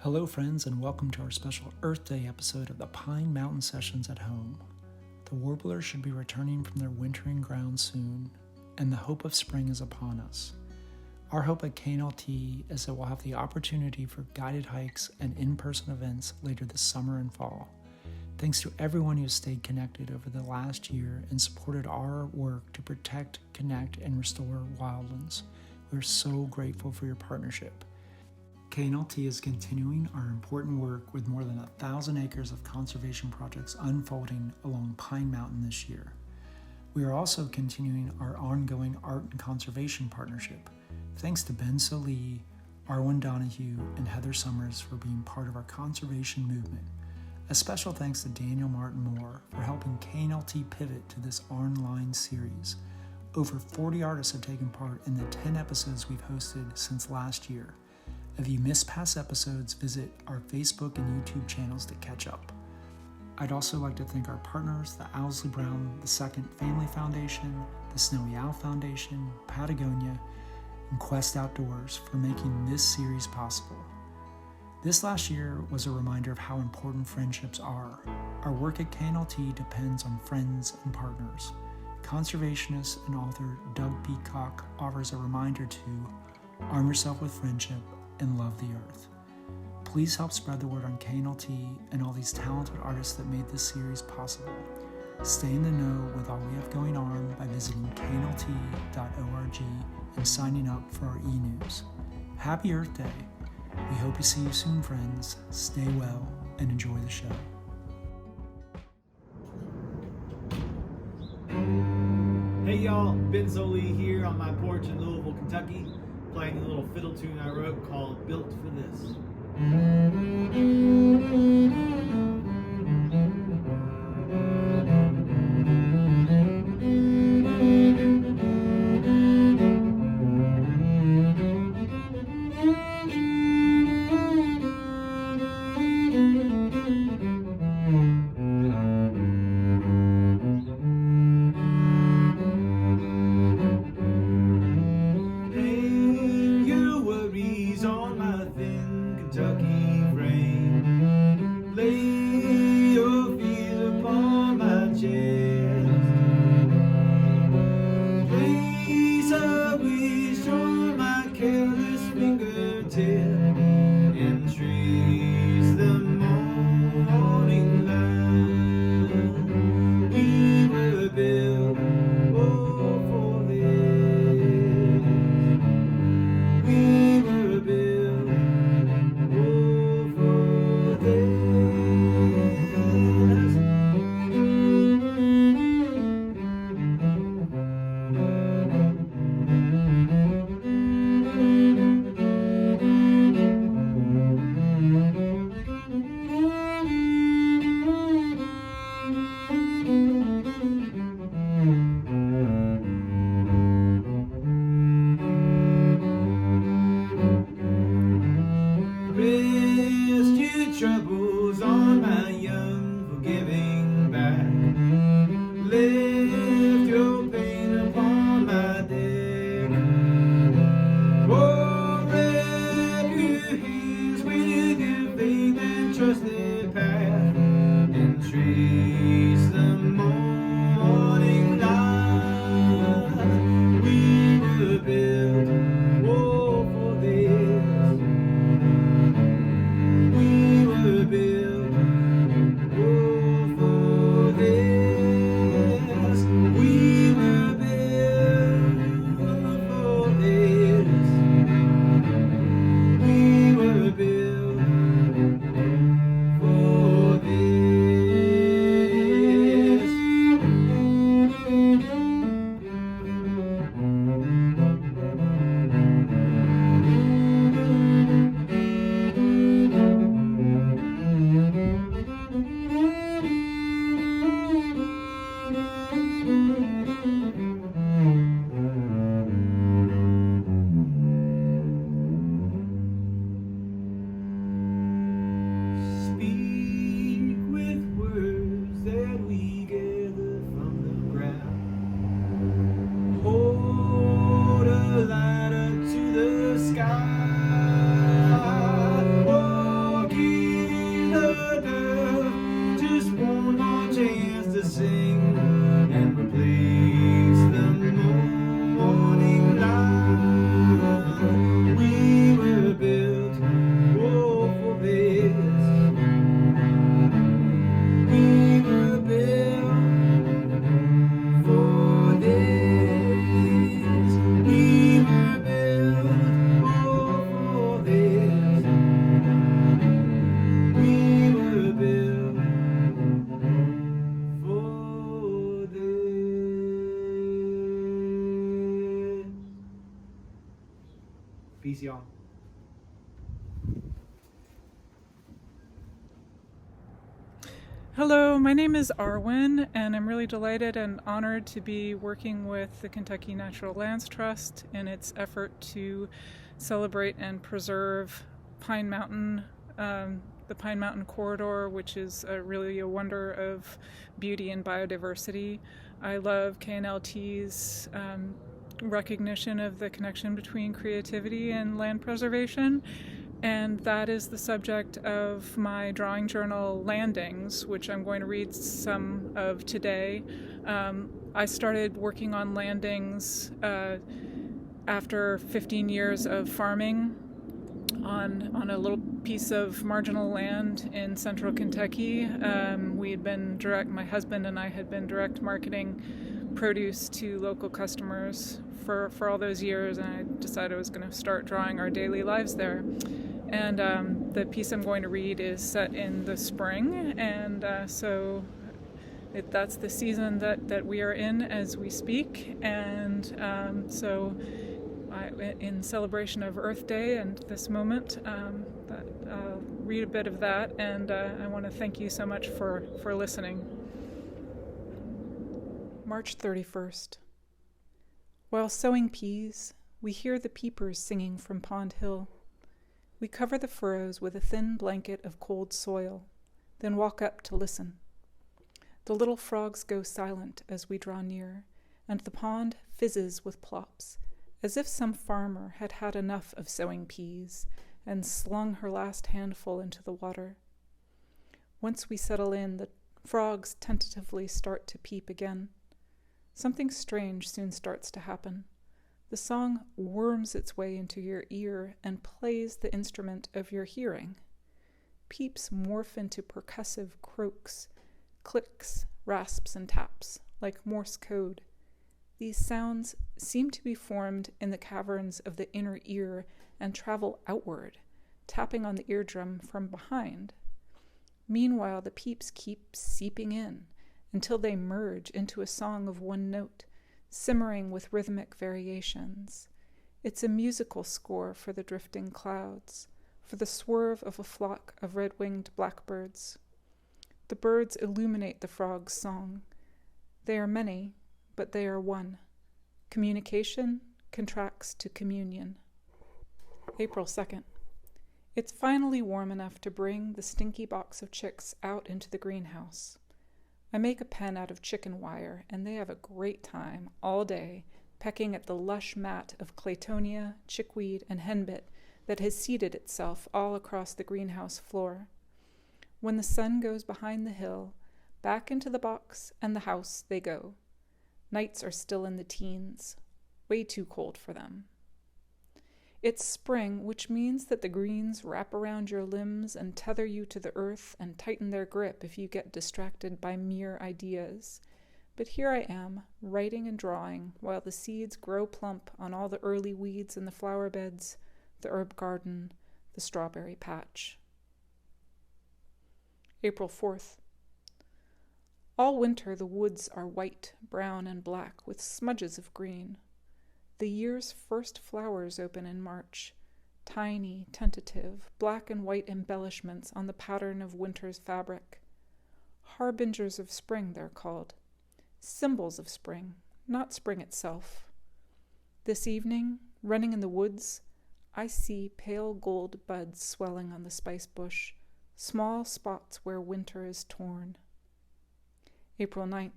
Hello friends, and welcome to our special Earth Day episode of the Pine Mountain Sessions at Home. The warblers should be returning from their wintering ground soon, and the hope of spring is upon us. Our hope at KNLT is that we'll have the opportunity for guided hikes and in-person events later this summer and fall. Thanks to everyone who has stayed connected over the last year and supported our work to protect, connect, and restore wildlands. We're so grateful for your partnership. KNLT is continuing our important work with more than 1,000 acres of conservation projects unfolding along Pine Mountain this year. We are also continuing our ongoing art and conservation partnership. Thanks to Ben Sollee, Arwen Donahue, and Heather Summers for being part of our conservation movement. A special thanks to Daniel Martin Moore for helping KNLT pivot to this online series. Over 40 artists have taken part in the 10 episodes we've hosted since last year. If you missed past episodes, visit our Facebook and YouTube channels to catch up. I'd also like to thank our partners, the Owsley Brown II Family Foundation, the Snowy Owl Foundation, Patagonia, and Quest Outdoors for making this series possible. This last year was a reminder of how important friendships are. Our work at KNLT depends on friends and partners. Conservationist and author Doug Peacock offers a reminder to arm yourself with friendship and love the earth. Please help spread the word on KNLT and all these talented artists that made this series possible. Stay in the know with all we have going on by visiting knlt.org and signing up for our e-news. Happy Earth Day! We hope to see you soon, friends. Stay well and enjoy the show. Hey y'all, Ben Sollee here on my porch in Louisville, Kentucky, playing a little fiddle tune I wrote called Built for This. Troubles on my young, forgiving back. Lift your pain upon my deck. Oh, wrap your hands with your faith and trusted path, and trace the morning light. We were built, oh, for this. We were built, oh, for Peace, y'all. Hello, my name is Arwen, and I'm really delighted and honored to be working with the Kentucky Natural Lands Trust in its effort to celebrate and preserve Pine Mountain, the Pine Mountain Corridor, which is really a wonder of beauty and biodiversity. I love KNLT's recognition of the connection between creativity and land preservation. And that is the subject of my drawing journal, Landings, which I'm going to read some of today. I started working on landings after 15 years of farming on a little piece of marginal land in central Kentucky. My husband and I had been direct marketing produce to local customers for all those years, and I decided I was going to start drawing our daily lives there. And the piece I'm going to read is set in the spring, and so that's the season that we are in as we speak. And so in celebration of Earth Day and this moment, I'll read a bit of that, and I want to thank you so much for listening. March 31st. While sowing peas, we hear the peepers singing from Pond Hill. We cover the furrows with a thin blanket of cold soil, then walk up to listen. The little frogs go silent as we draw near, and the pond fizzes with plops, as if some farmer had had enough of sowing peas and slung her last handful into the water. Once we settle in, the frogs tentatively start to peep again. Something strange soon starts to happen. The song worms its way into your ear and plays the instrument of your hearing. Peeps morph into percussive croaks, clicks, rasps, and taps, like Morse code. These sounds seem to be formed in the caverns of the inner ear and travel outward, tapping on the eardrum from behind. Meanwhile, the peeps keep seeping in until they merge into a song of one note, simmering with rhythmic variations. It's a musical score for the drifting clouds, for the swerve of a flock of red-winged blackbirds. The birds illuminate the frog's song. They are many, but they are one. Communication contracts to communion. April 2nd. It's finally warm enough to bring the stinky box of chicks out into the greenhouse. I make a pen out of chicken wire, and they have a great time all day pecking at the lush mat of claytonia, chickweed, and henbit that has seeded itself all across the greenhouse floor. When the sun goes behind the hill, back into the box and the house they go. Nights are still in the teens, way too cold for them. It's spring, which means that the greens wrap around your limbs and tether you to the earth and tighten their grip if you get distracted by mere ideas. But here I am, writing and drawing, while the seeds grow plump on all the early weeds in the flower beds, the herb garden, the strawberry patch. April 4th. All winter the woods are white, brown, and black with smudges of green. The year's first flowers open in March, tiny, tentative, black and white embellishments on the pattern of winter's fabric. Harbingers of spring, they're called. Symbols of spring, not spring itself. This evening, running in the woods, I see pale gold buds swelling on the spice bush, small spots where winter is torn. April 9th.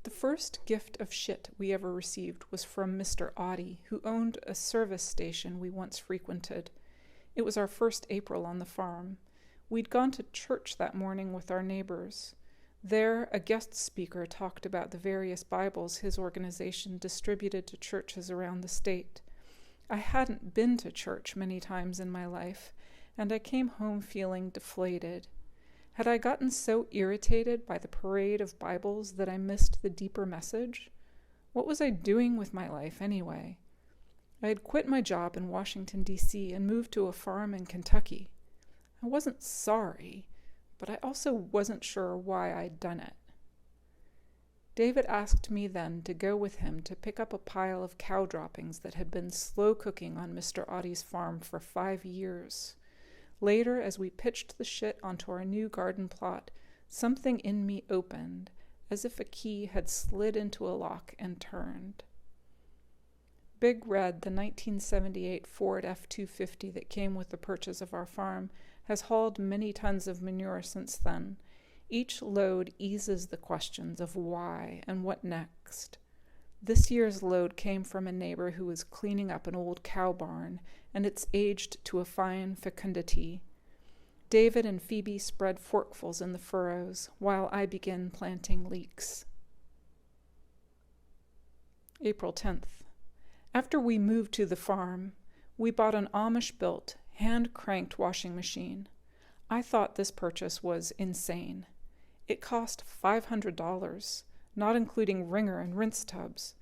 The first gift of shit we ever received was from Mr. Oddie, who owned a service station we once frequented. It was our first April on the farm. We'd gone to church that morning with our neighbors. There, a guest speaker talked about the various Bibles his organization distributed to churches around the state. I hadn't been to church many times in my life, and I came home feeling deflated. Had I gotten so irritated by the parade of Bibles that I missed the deeper message? What was I doing with my life anyway? I had quit my job in Washington, D.C. and moved to a farm in Kentucky. I wasn't sorry, but I also wasn't sure why I'd done it. David asked me then to go with him to pick up a pile of cow droppings that had been slow cooking on Mr. Ottie's farm for 5 years. Later, as we pitched the shit onto our new garden plot, something in me opened, as if a key had slid into a lock and turned. Big Red, the 1978 Ford F-250 that came with the purchase of our farm, has hauled many tons of manure since then. Each load eases the questions of why and what next. This year's load came from a neighbor who was cleaning up an old cow barn, and it's aged to a fine fecundity. David and Phoebe spread forkfuls in the furrows, while I begin planting leeks. April 10th. After we moved to the farm, we bought an Amish-built, hand-cranked washing machine. I thought this purchase was insane. It cost $500, not including wringer and rinse tubs.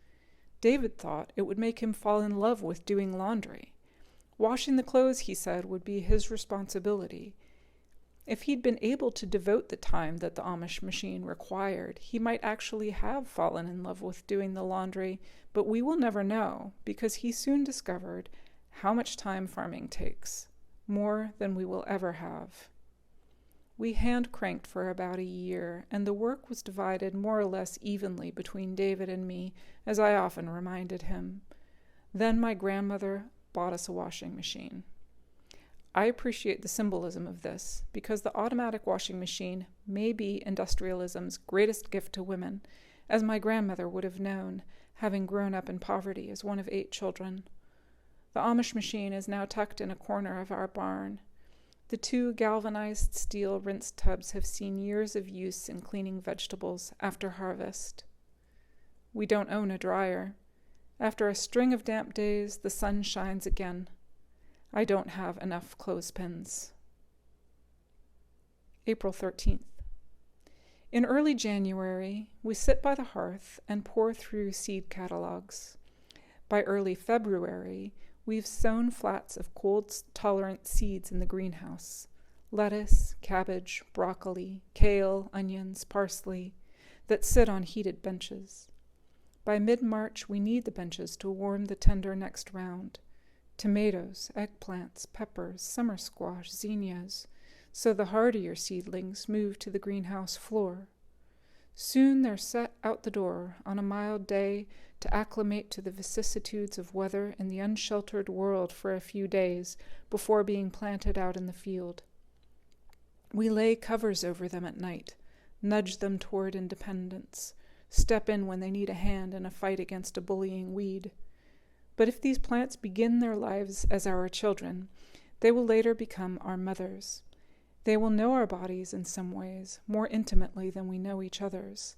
David thought it would make him fall in love with doing laundry. Washing the clothes, he said, would be his responsibility. If he'd been able to devote the time that the Amish machine required, he might actually have fallen in love with doing the laundry, but we will never know, because he soon discovered how much time farming takes, more than we will ever have. We hand-cranked for about a year, and the work was divided more or less evenly between David and me, as I often reminded him. Then my grandmother bought us a washing machine. I appreciate the symbolism of this, because the automatic washing machine may be industrialism's greatest gift to women, as my grandmother would have known, having grown up in poverty as one of 8 children. The Amish machine is now tucked in a corner of our barn. The 2 galvanized steel rinse tubs have seen years of use in cleaning vegetables after harvest. We don't own a dryer. After a string of damp days, the sun shines again. I don't have enough clothespins. April 13th. In early January, we sit by the hearth and pore through seed catalogs. By early February, we've sown flats of cold-tolerant seeds in the greenhouse: lettuce, cabbage, broccoli, kale, onions, parsley, that sit on heated benches. By mid-March, we need the benches to warm the tender next round: tomatoes, eggplants, peppers, summer squash, zinnias, so the hardier seedlings move to the greenhouse floor. Soon they're set out the door on a mild day to acclimate to the vicissitudes of weather in the unsheltered world for a few days before being planted out in the field. We lay covers over them at night, nudge them toward independence, step in when they need a hand in a fight against a bullying weed. But if these plants begin their lives as our children, they will later become our mothers. They will know our bodies in some ways, more intimately than we know each other's.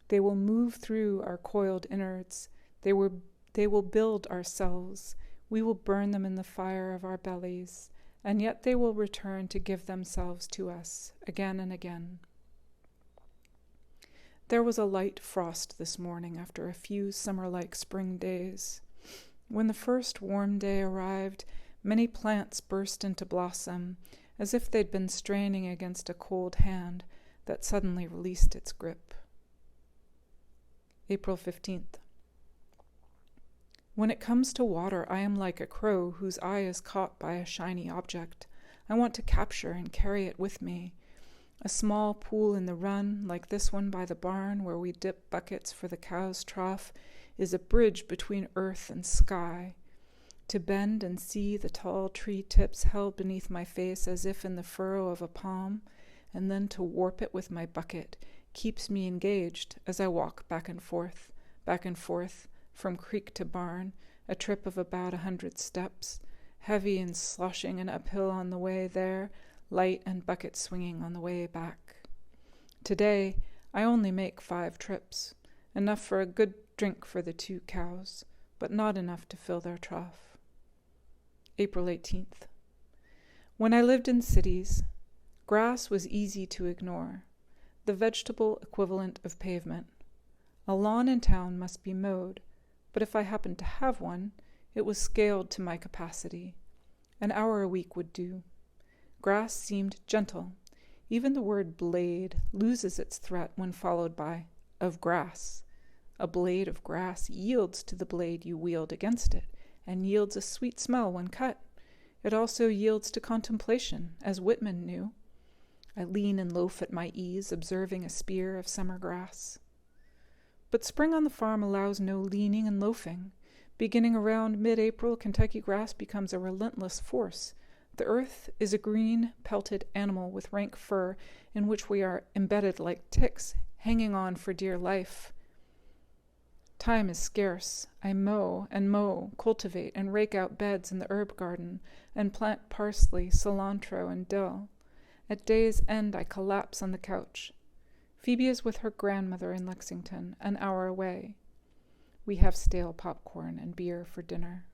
They will move through our coiled innards. They will build our cells. We will burn them in the fire of our bellies, and yet they will return to give themselves to us again and again. There was a light frost this morning after a few summer-like spring days. When the first warm day arrived, many plants burst into blossom, as if they'd been straining against a cold hand that suddenly released its grip. April 15th. When it comes to water, I am like a crow whose eye is caught by a shiny object. I want to capture and carry it with me. A small pool in the run, like this one by the barn where we dip buckets for the cow's trough, is a bridge between earth and sky. To bend and see the tall tree tips held beneath my face as if in the furrow of a palm, and then to warp it with my bucket, keeps me engaged as I walk back and forth, from creek to barn, a trip of about 100 steps, heavy and sloshing and uphill on the way there, light and bucket swinging on the way back. Today, I only make 5 trips, enough for a good drink for the 2 cows, but not enough to fill their trough. April 18th. When I lived in cities, grass was easy to ignore, the vegetable equivalent of pavement. A lawn in town must be mowed, but if I happened to have one, it was scaled to my capacity. An hour a week would do. Grass seemed gentle. Even the word blade loses its threat when followed by of grass. A blade of grass yields to the blade you wield against it, and yields a sweet smell when cut. It also yields to contemplation, as Whitman knew. I lean and loaf at my ease, observing a spear of summer grass. But spring on the farm allows no leaning and loafing. Beginning around mid-April, Kentucky grass becomes a relentless force. The earth is a green, pelted animal with rank fur in which we are embedded like ticks, hanging on for dear life. Time is scarce. I mow and mow, cultivate and rake out beds in the herb garden, and plant parsley, cilantro, and dill. At day's end, I collapse on the couch. Phoebe is with her grandmother in Lexington, an hour away. We have stale popcorn and beer for dinner.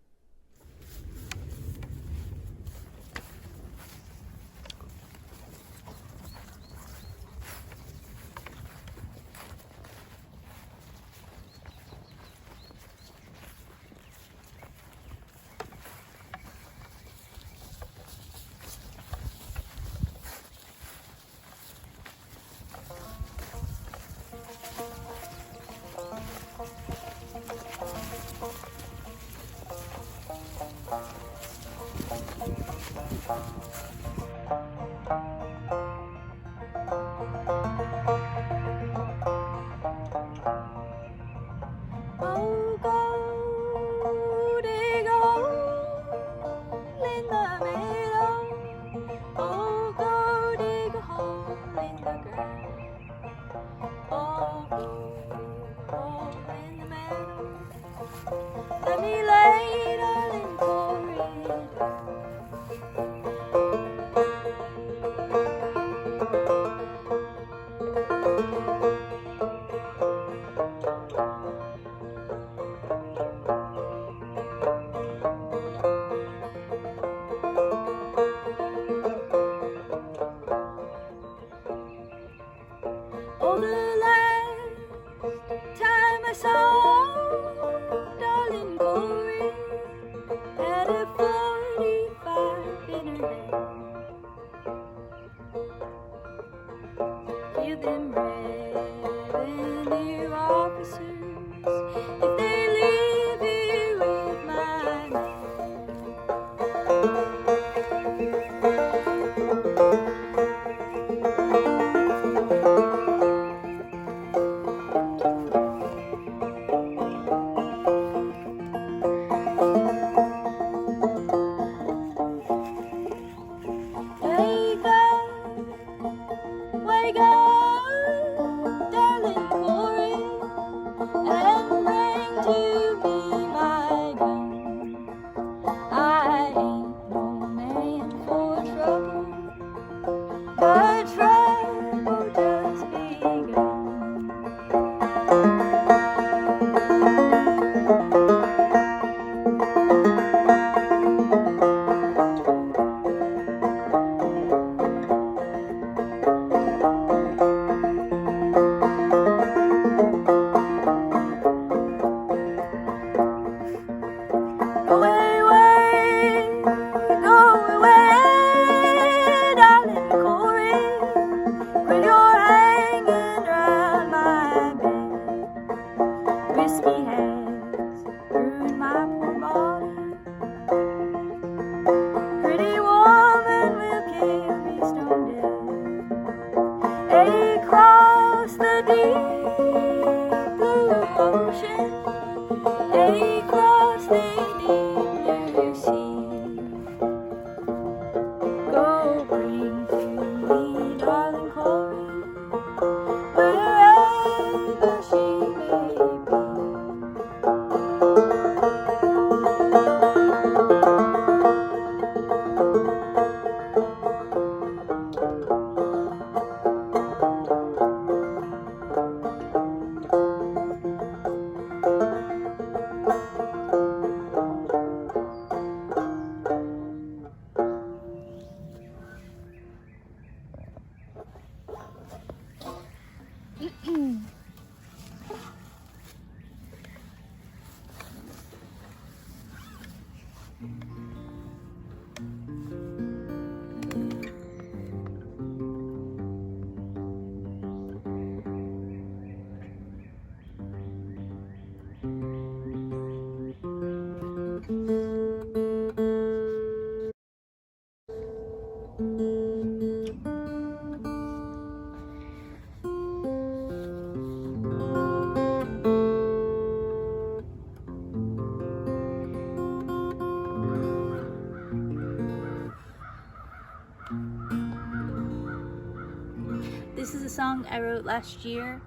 song I wrote last year.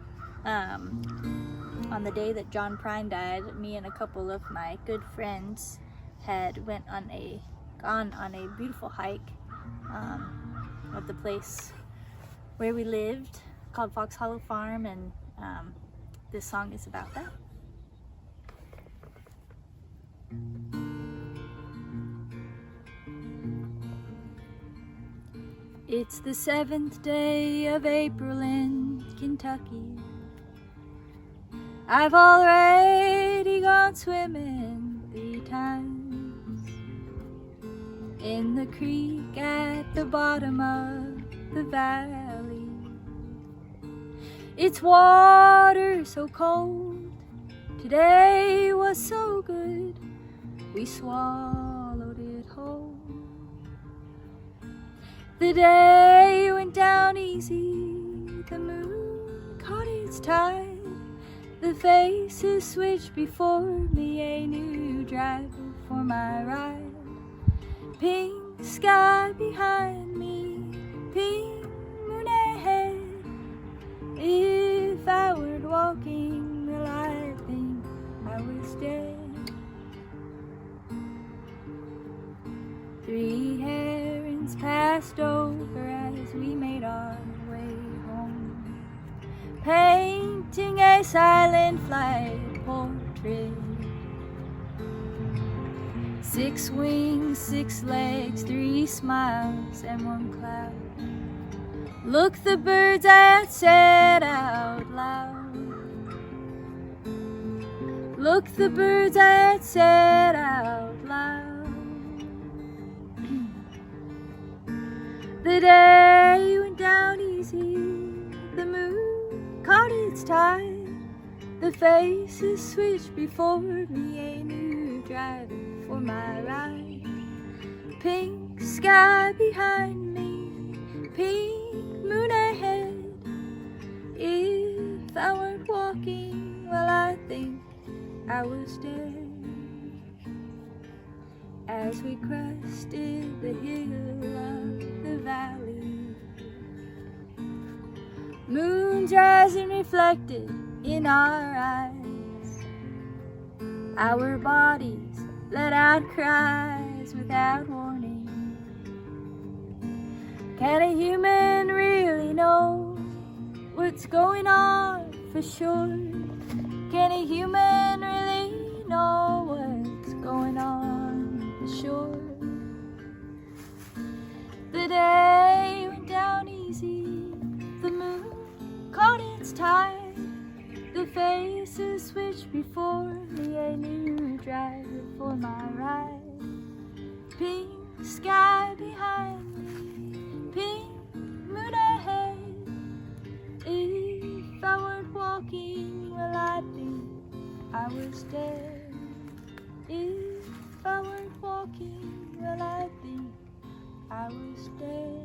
On the day that John Prine died, me and a couple of my good friends had gone on a beautiful hike of the place where we lived, called Fox Hollow Farm, and this song is about that. It's the 7th day of April in Kentucky. I've already gone swimming 3 times in the creek at the bottom of the valley. It's water so cold, today was so good, we swallowed it whole. The day went down easy, the moon caught its tide. The faces switched before me, a new driver for my ride. Pink sky behind me, pink moon ahead. If I weren't walking, well, I think I was dead. 3 herons passed over as we made our way home, painting a silent flight portrait. 6 wings, 6 legs, 3 smiles, and 1 cloud. Look, the birds had said out loud. Look, the birds had said out loud. The day went down easy, the moon caught its tide. The faces switched before me, a new driver for my ride. Pink sky behind me, pink moon ahead. If I weren't walking, well, I think I was dead. As we crested the hill of the valley, moon's rising reflected in our eyes. Our bodies let out cries without warning. Can a human really know what's going on for sure? Can a human really know what's going on for sure? The day went down easy, the moon caught its tide. The faces switched before me, a new driver for my ride. Pink sky behind me, pink moon ahead. If I weren't walking, well, I think I was dead. If I weren't walking, well, I think I was dead.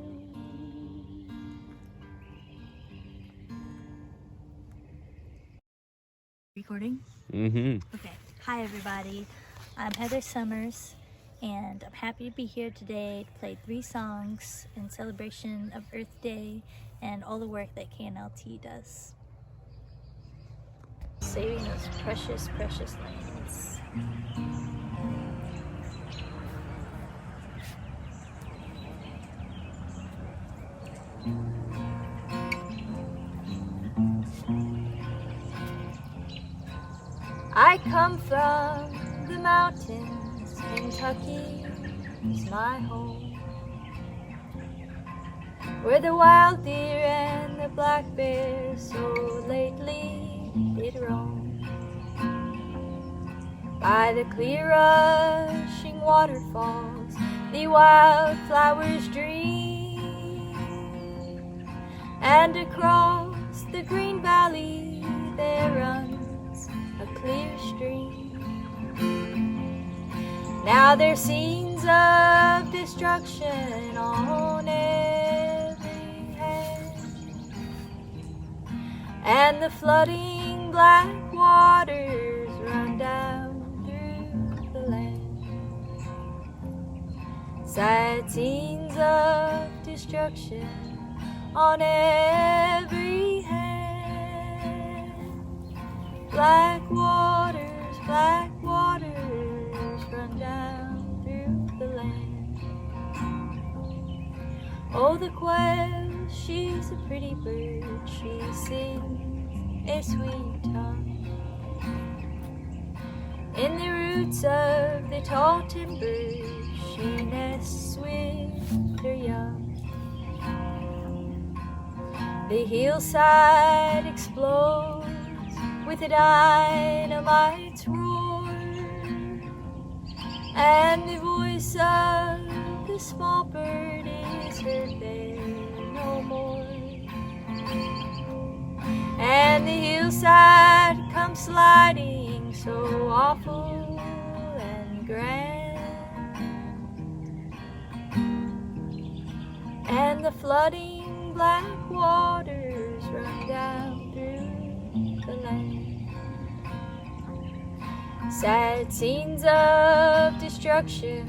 Recording? Mm-hmm. Okay. Hi, everybody. I'm Heather Summers, and I'm happy to be here today to play 3 songs in celebration of Earth Day and all the work that KNLT does. Saving those precious, precious lands. I come from the mountains, Kentucky is my home, where the wild deer and the black bears so lately did roam. By the clear rushing waterfalls, the wildflowers dream, and across the green valley there runs a clear stream. Now there's scenes of destruction on every hand, and the flooding black waters run down through the land. Sad scenes of destruction on every black waters run down through the land. Oh, the quail, she's a pretty bird, she sings a sweet tongue. In the roots of the tall timber, she nests with her young. The hillside explodes with a dynamite's roar, and the voice of the small bird is heard there no more. And the hillside comes sliding so awful and grand, and the flooding black waters run down through the land. Sad scenes of destruction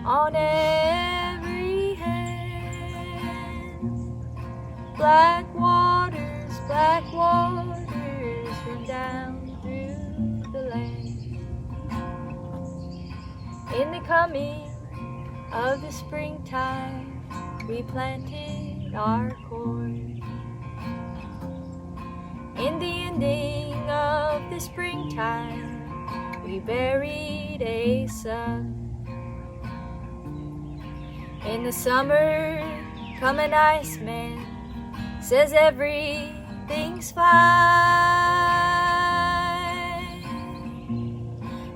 on every hand. Black waters run down through the land. In the coming of the springtime, we planted our corn. In the ending of the springtime, we buried a son. In the summer, come an Iceman, says everything's fine.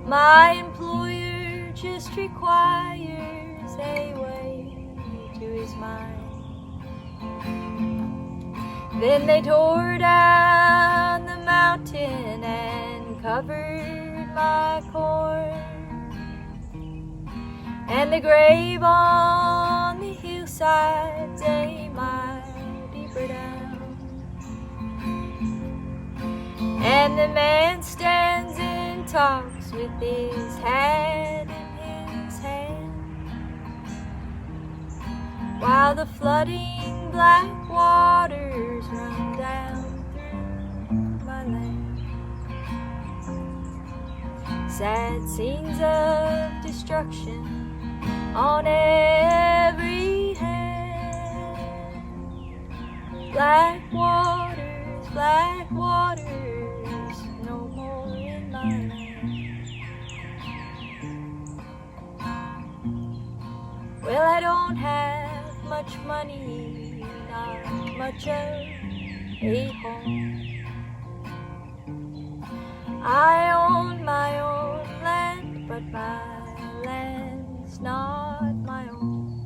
My employer just requires a way to his mind. Then they tore down the mountain and covered my corn, and the grave on the hillside's a mile deeper down. And the man stands and talks with his hat in his hand, while the flooding black waters run down through my land. Sad scenes of destruction on every hand. Black waters, no more in my land. Well, I don't have much money, not much of a home. I own my own land, but my land's not my own.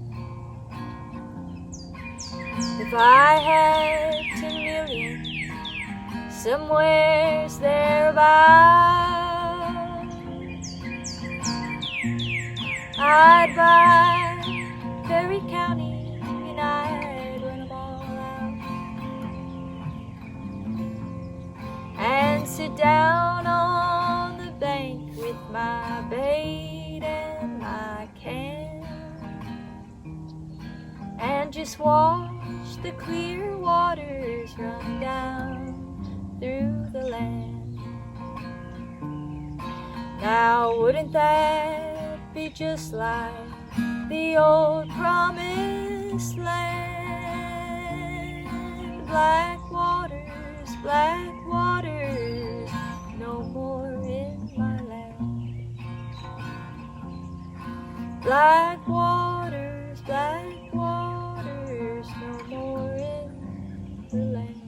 If I had 10 million, somewheres thereabouts, I'd buy Perry County and I'd run them all out, and sit down on the bank with my bait and my can, and just watch the clear waters run down through the land. Now wouldn't that be just like the old promised land? Black waters, no more in my land. Black waters, no more in the land.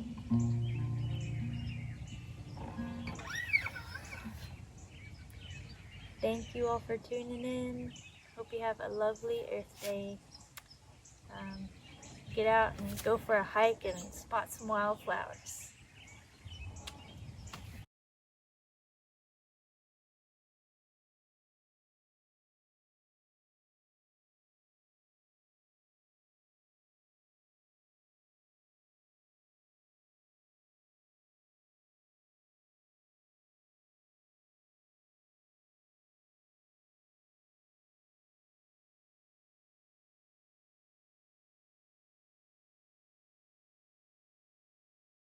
Thank you all for tuning in. Hope you have a lovely Earth Day. Get out and go for a hike and spot some wildflowers.